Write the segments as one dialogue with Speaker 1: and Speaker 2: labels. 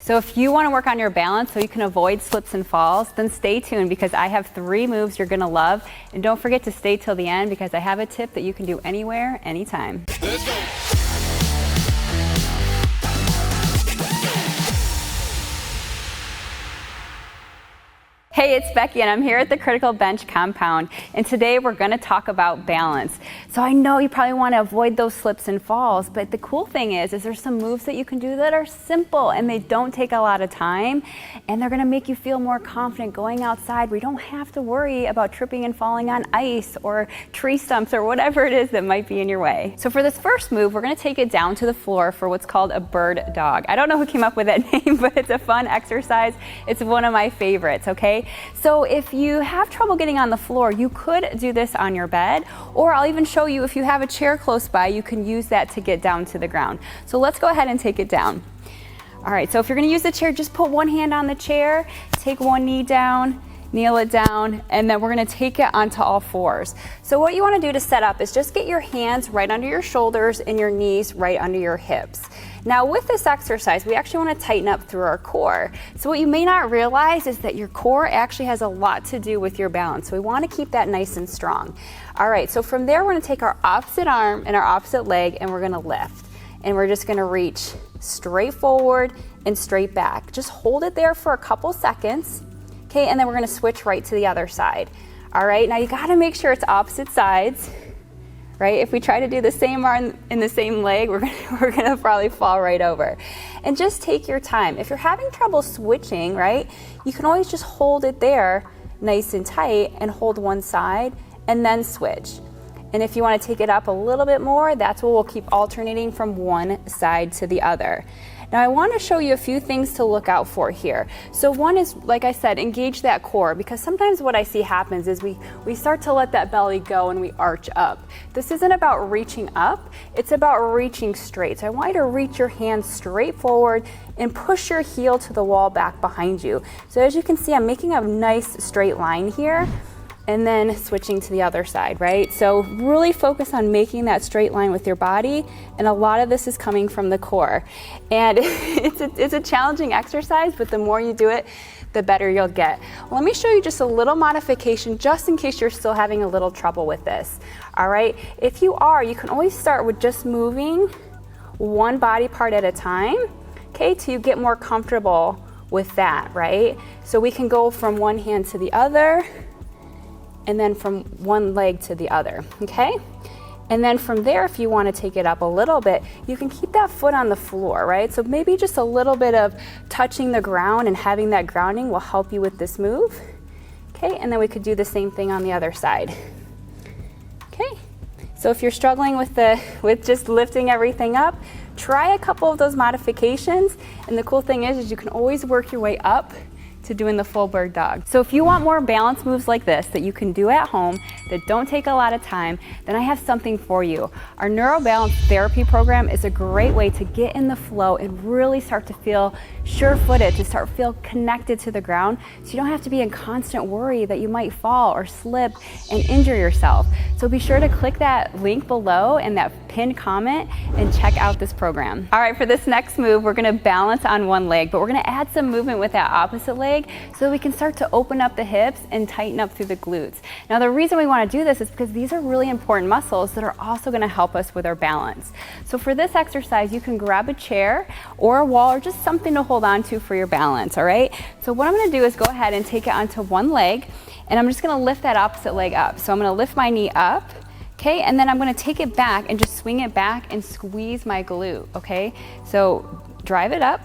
Speaker 1: So if you want to work on your balance so you can avoid slips and falls, then stay tuned because I have 3 moves you're going to love. And don't forget to stay till the end because I have a tip that you can do anywhere, anytime.
Speaker 2: Let's go.
Speaker 1: Hey, it's Becky and I'm here at the Critical Bench compound, and today we're going to talk about balance. So I know you probably want to avoid those slips and falls, but the cool thing is there's some moves that you can do that are simple and they don't take a lot of time, and they're going to make you feel more confident going outside where you don't have to worry about tripping and falling on ice or tree stumps or whatever it is that might be in your way. So for this first move, we're going to take it down to the floor for what's called a bird dog. I don't know who came up with that name, but it's a fun exercise. It's one of my favorites, okay? So if you have trouble getting on the floor, you could do this on your bed, or I'll even show you if you have a chair close by, you can use that to get down to the ground. So let's go ahead and take it down. All right, so if you're going to use the chair, just put one hand on the chair, take one knee down, kneel it down, and then we're going to take it onto all fours. So what you want to do to set up is just get your hands right under your shoulders and your knees right under your hips. Now with this exercise, we actually want to tighten up through our core. So what you may not realize is that your core actually has a lot to do with your balance. So we want to keep that nice and strong. All right, so from there, we're going to take our opposite arm and our opposite leg and we're going to lift. And we're just going to reach straight forward and straight back. Just hold it there for a couple seconds. Okay, and then we're going to switch right to the other side. All right, now you got to make sure it's opposite sides. Right? If we try to do the same arm in the same leg, we're gonna probably fall right over. And just take your time. If you're having trouble switching, right, you can always just hold it there nice and tight and hold one side and then switch. And if you want to take it up a little bit more, that's what we'll keep alternating from one side to the other. Now I want to show you a few things to look out for here. So one is, like I said, engage that core, because sometimes what I see happens is we start to let that belly go and we arch up. This isn't about reaching up, it's about reaching straight. So I want you to reach your hands straight forward and push your heel to the wall back behind you. So as you can see, I'm making a nice straight line here, and then switching to the other side, right? So really focus on making that straight line with your body, and a lot of this is coming from the core. And it's a challenging exercise, but the more you do it, the better you'll get. Well, let me show you just a little modification just in case you're still having a little trouble with this. All right, if you are, you can always start with just moving one body part at a time, okay, till you get more comfortable with that, right? So we can go from one hand to the other, and then from one leg to the other, okay? And then from there, if you want to take it up a little bit, you can keep that foot on the floor, right? So maybe just a little bit of touching the ground and having that grounding will help you with this move, okay? And then we could do the same thing on the other side, okay? So if you're struggling with just lifting everything up, try a couple of those modifications, and the cool thing is you can always work your way up to doing the full bird dog. So if you want more balance moves like this that you can do at home that don't take a lot of time, then I have something for you. Our neurobalance therapy program is a great way to get in the flow and really start to feel sure-footed, to start feel connected to the ground, so you don't have to be in constant worry that you might fall or slip and injure yourself. So be sure to click that link below and that pinned comment and check out this program. All right, for this next move, we're gonna balance on one leg, but we're gonna add some movement with that opposite leg so we can start to open up the hips and tighten up through the glutes. Now the reason we want to do this is because these are really important muscles that are also going to help us with our balance. So for this exercise, you can grab a chair or a wall or just something to hold on to for your balance, all right? So what I'm going to do is go ahead and take it onto one leg, and I'm just going to lift that opposite leg up. So I'm going to lift my knee up, okay, and then I'm going to take it back and just swing it back and squeeze my glute, okay? So drive it up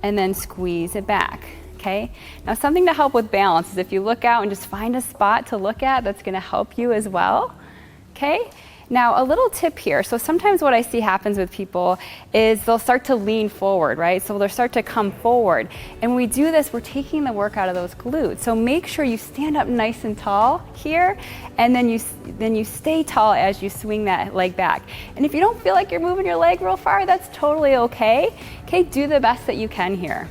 Speaker 1: and then squeeze it back. Okay, now something to help with balance is if you look out and just find a spot to look at that's going to help you as well. Okay, now a little tip here. So sometimes what I see happens with people is they'll start to lean forward, right? So they'll start to come forward. And when we do this, we're taking the work out of those glutes. So make sure you stand up nice and tall here, and then you stay tall as you swing that leg back. And if you don't feel like you're moving your leg real far, that's totally okay. Okay, do the best that you can here.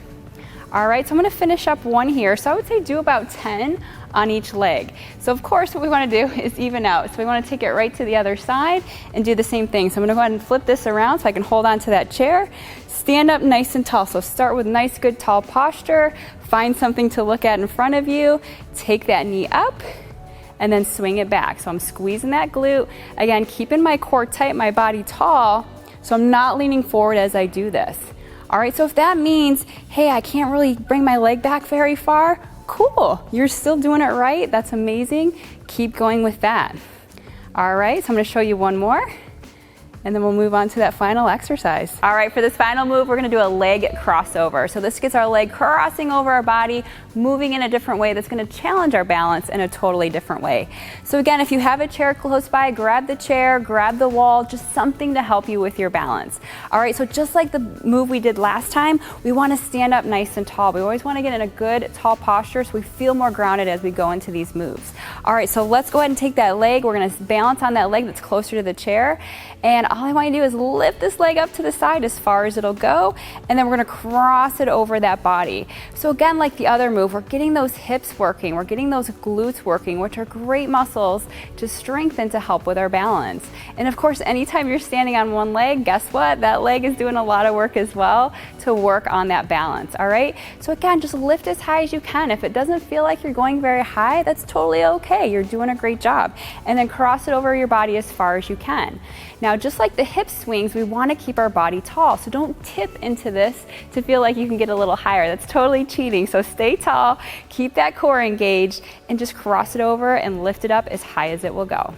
Speaker 1: All right, so I'm gonna finish up one here. So I would say do about 10 on each leg. So of course what we wanna do is even out. So we wanna take it right to the other side and do the same thing. So I'm gonna go ahead and flip this around so I can hold on to that chair, stand up nice and tall. So start with nice, good, tall posture. Find something to look at in front of you. Take that knee up and then swing it back. So I'm squeezing that glute. Again, keeping my core tight, my body tall, so I'm not leaning forward as I do this. All right, so if that means, hey, I can't really bring my leg back very far, cool. You're still doing it right. That's amazing. Keep going with that. All right, so I'm gonna show you one more, and then we'll move on to that final exercise. All right, for this final move, we're gonna do a leg crossover. So this gets our leg crossing over our body, moving in a different way that's gonna challenge our balance in a totally different way. So again, if you have a chair close by, grab the chair, grab the wall, just something to help you with your balance. All right, so just like the move we did last time, we wanna stand up nice and tall. We always wanna get in a good tall posture so we feel more grounded as we go into these moves. All right, so let's go ahead and take that leg. We're gonna balance on that leg that's closer to the chair. And all I want you to do is lift this leg up to the side as far as it'll go, and then we're gonna cross it over that body. So again, like the other move, we're getting those hips working, we're getting those glutes working, which are great muscles to strengthen to help with our balance. And of course, anytime you're standing on one leg, guess what? That leg is doing a lot of work as well to work on that balance, all right? So again, just lift as high as you can. If it doesn't feel like you're going very high, that's totally okay. You're doing a great job. And then cross it over your body as far as you can. Now, just like the hip swings, we want to keep our body tall. So don't tip into this to feel like you can get a little higher. That's totally cheating. So stay tall, keep that core engaged, and just cross it over and lift it up as high as it will go.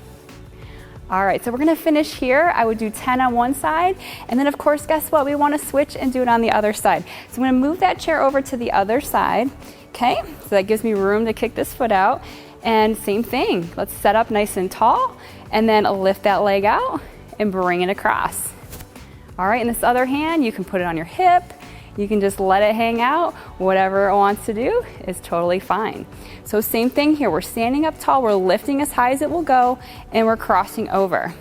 Speaker 1: All right, so we're gonna finish here. I would do 10 on one side, and then of course, guess what? We wanna switch and do it on the other side. So I'm gonna move that chair over to the other side, okay? So that gives me room to kick this foot out. And same thing, let's set up nice and tall, and then lift that leg out and bring it across. All right, in this other hand, you can put it on your hip, you can just let it hang out. Whatever it wants to do is totally fine. So same thing here, we're standing up tall, we're lifting as high as it will go, and we're crossing over.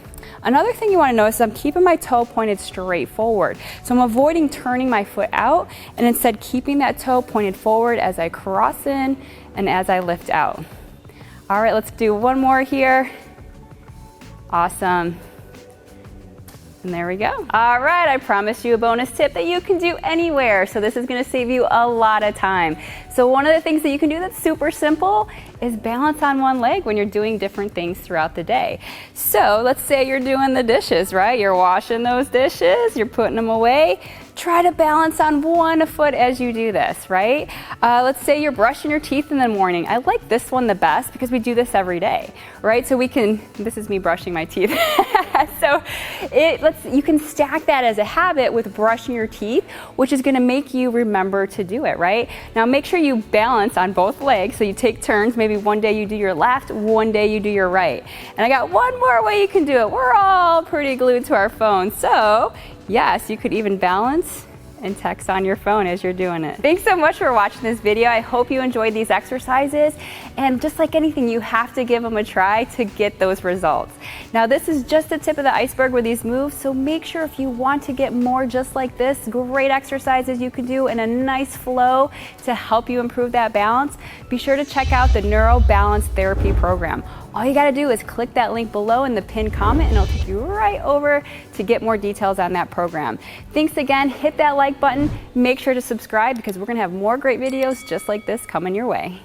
Speaker 1: Another thing you want to notice is I'm keeping my toe pointed straight forward. So I'm avoiding turning my foot out, and instead keeping that toe pointed forward as I cross in and as I lift out. All right, let's do one more here. Awesome. And there we go. All right, I promised you a bonus tip that you can do anywhere. So this is gonna save you a lot of time. So one of the things that you can do that's super simple is balance on one leg when you're doing different things throughout the day. So let's say you're doing the dishes, right? You're washing those dishes, you're putting them away. Try to balance on one foot as you do this, right? Let's say you're brushing your teeth in the morning. I like this one the best because we do this every day, right? So we can, this is me brushing my teeth. So you can stack that as a habit with brushing your teeth, which is gonna make you remember to do it, right? Now make sure you balance on both legs. So you take turns, maybe one day you do your left, one day you do your right. And I got one more way you can do it. We're all pretty glued to our phones. So yes, you could even balance and text on your phone as you're doing it. Thanks so much for watching this video. I hope you enjoyed these exercises. And just like anything, you have to give them a try to get those results. Now, this is just the tip of the iceberg with these moves, so make sure if you want to get more just like this, great exercises you can do in a nice flow to help you improve that balance, be sure to check out the Neuro Balance Therapy Program. All you gotta do is click that link below in the pinned comment and it'll take you right over to get more details on that program. Thanks again, hit that like button, make sure to subscribe because we're gonna have more great videos just like this coming your way.